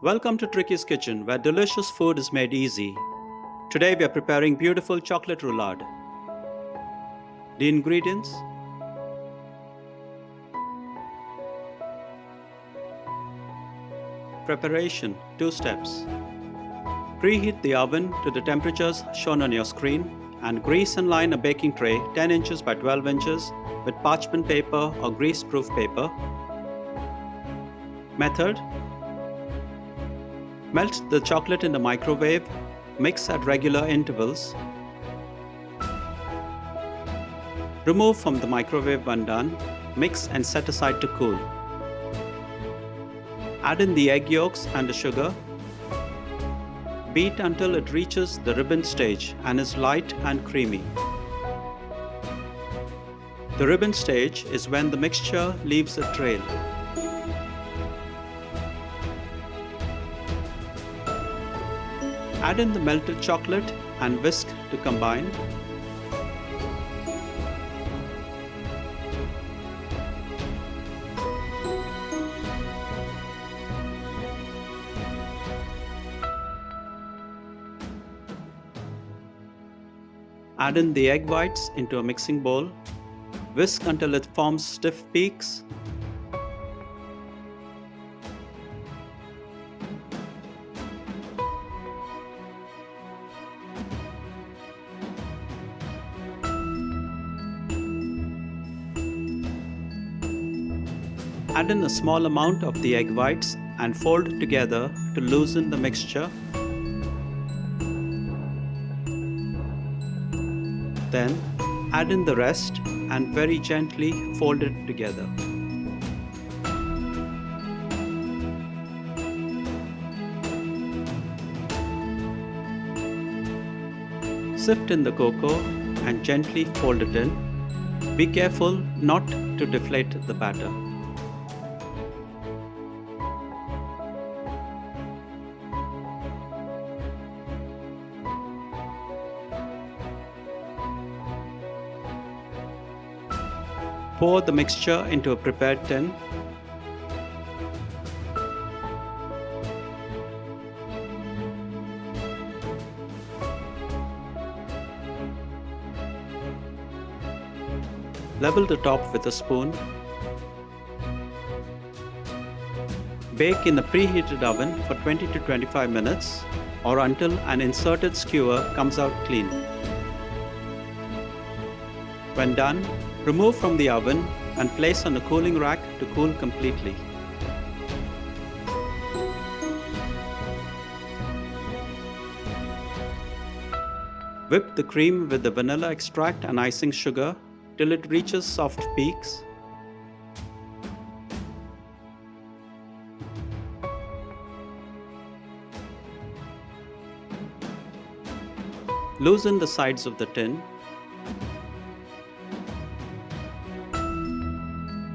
Welcome to Tricky's Kitchen, where delicious food is made easy. Today we are preparing beautiful chocolate roulade. The ingredients: preparation 2 steps. Preheat the oven to the temperatures shown on your screen and grease and line a baking tray 10 inches by 12 inches with parchment paper or grease-proof paper. Method: melt the chocolate in the microwave, mix at regular intervals. Remove from the microwave when done, mix and set aside to cool. Add in the egg yolks and the sugar. Beat until it reaches the ribbon stage and is light and creamy. The ribbon stage is when the mixture leaves a trail. Add in the melted chocolate and whisk to combine. Add in the egg whites into a mixing bowl. Whisk until it forms stiff peaks. Add in a small amount of the egg whites and fold together to loosen the mixture. Then add in the rest and very gently fold it together. Sift in the cocoa and gently fold it in. Be careful not to deflate the batter. Pour the mixture into a prepared tin. Level the top with a spoon. Bake in the preheated oven for 20 to 25 minutes or until an inserted skewer comes out clean. When done, remove from the oven and place on a cooling rack to cool completely. Whip the cream with the vanilla extract and icing sugar till it reaches soft peaks. Loosen the sides of the tin.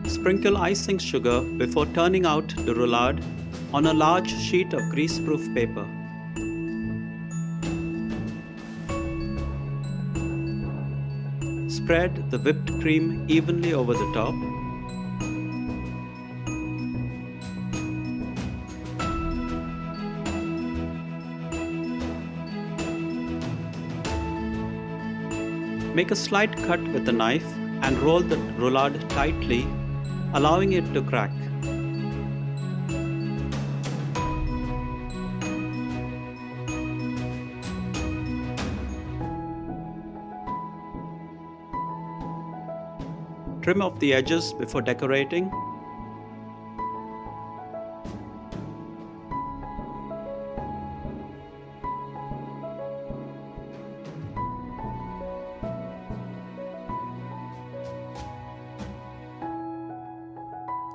Sprinkle icing sugar before turning out the roulade on a large sheet of grease-proof paper. Spread the whipped cream evenly over the top. Make a slight cut with a knife and roll the roulade tightly, allowing it to crack. Trim off the edges before decorating.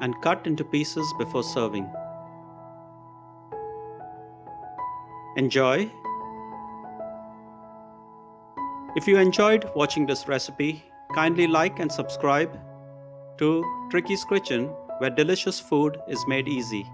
And cut into pieces before serving. Enjoy! If you enjoyed watching this recipe, kindly like and subscribe to Tricky's Kitchen, where delicious food is made easy.